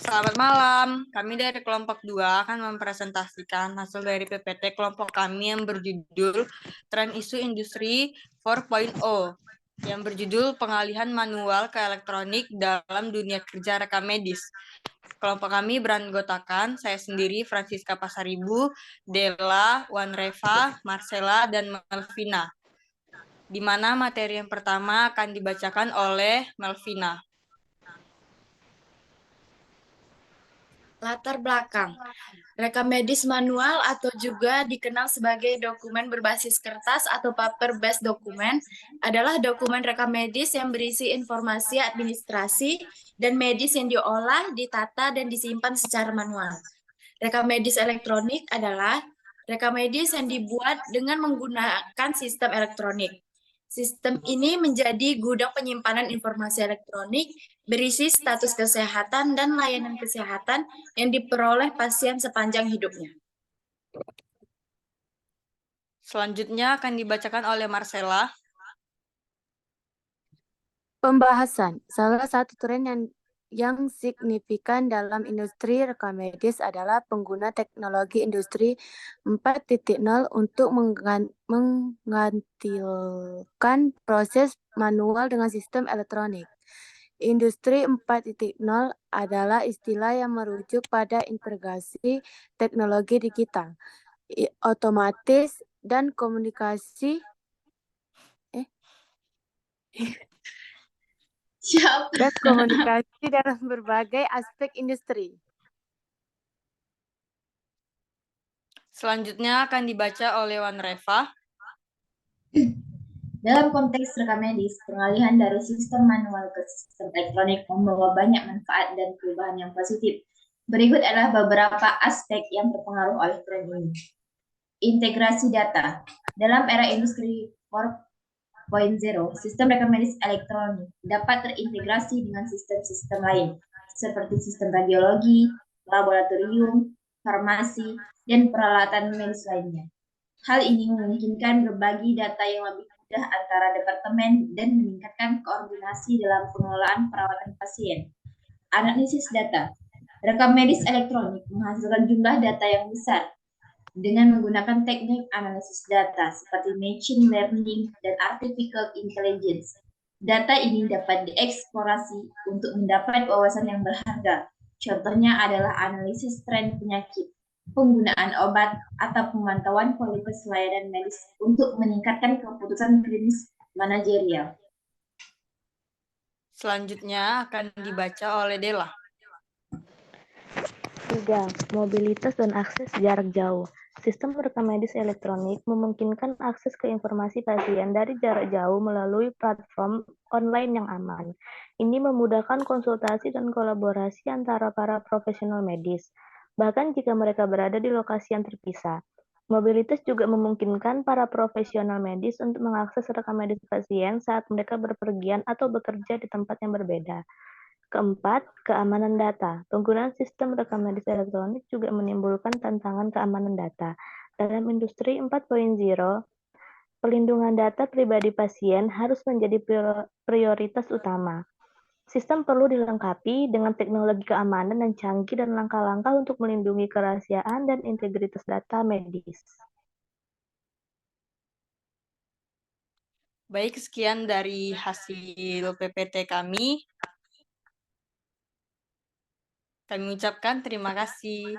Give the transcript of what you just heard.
Selamat malam. Kami dari kelompok 2 akan mempresentasikan hasil dari PPT kelompok kami yang berjudul Tren Isu Industri 4.0 yang berjudul Pengalihan Manual ke Elektronik dalam Dunia Kerja Rekam Medis. Kelompok kami beranggotakan saya sendiri, Francisca Pasaribu, Della, Wanreva, Marcella, dan Melvina. Di mana materi yang pertama akan dibacakan oleh Melvina. Latar belakang. Rekam medis manual atau juga dikenal sebagai dokumen berbasis kertas atau paper-based dokumen adalah dokumen rekam medis yang berisi informasi administrasi dan medis yang diolah, ditata, dan disimpan secara manual. Rekam medis elektronik adalah rekam medis yang dibuat dengan menggunakan sistem elektronik. Sistem ini menjadi gudang penyimpanan informasi elektronik berisi status kesehatan dan layanan kesehatan yang diperoleh pasien sepanjang hidupnya. Selanjutnya akan dibacakan oleh Marcella. Pembahasan. Salah satu tren yang signifikan dalam industri rekam medis adalah pengguna teknologi industri 4.0 untuk menggantikan proses manual dengan sistem elektronik. Industri 4.0 adalah istilah yang merujuk pada integrasi teknologi digital, otomatis, dan komunikasi dan komunikasi dalam berbagai aspek industri. Selanjutnya akan dibaca oleh Wanreva. Dalam konteks rekam medis, pengalihan dari sistem manual ke sistem elektronik membawa banyak manfaat dan perubahan yang positif. Berikut adalah beberapa aspek yang berpengaruh oleh tren ini. Integrasi data. Dalam era industri 4.0, sistem rekam medis elektronik dapat terintegrasi dengan sistem-sistem lain, seperti sistem radiologi, laboratorium, farmasi, dan peralatan medis lainnya. Hal ini memungkinkan berbagi data yang lebih mudah antara departemen dan meningkatkan koordinasi dalam pengelolaan perawatan pasien. Analisis data. Rekam medis elektronik menghasilkan jumlah data yang besar dengan menggunakan teknik analisis data seperti machine learning dan artificial intelligence. Data ini dapat dieksplorasi untuk mendapat wawasan yang berharga. Contohnya adalah analisis tren penyakit, penggunaan obat, atau pemantauan kualitas layanan medis untuk meningkatkan keputusan klinis manajerial. Selanjutnya akan dibaca oleh Della. 3. Mobilitas dan akses jarak jauh. Sistem rekam medis elektronik memungkinkan akses ke informasi pasien dari jarak jauh melalui platform online yang aman. Ini memudahkan konsultasi dan kolaborasi antara para profesional medis, bahkan jika mereka berada di lokasi yang terpisah. Mobilitas juga memungkinkan para profesional medis untuk mengakses rekam medis pasien saat mereka berpergian atau bekerja di tempat yang berbeda. Keempat, keamanan data. Penggunaan sistem rekam medis elektronik juga menimbulkan tantangan keamanan data. Dalam industri 4.0, perlindungan data pribadi pasien harus menjadi prioritas utama. Sistem perlu dilengkapi dengan teknologi keamanan yang canggih dan langkah-langkah untuk melindungi kerahasiaan dan integritas data medis. Baik, sekian dari hasil PPT kami. Kami ucapkan terima kasih.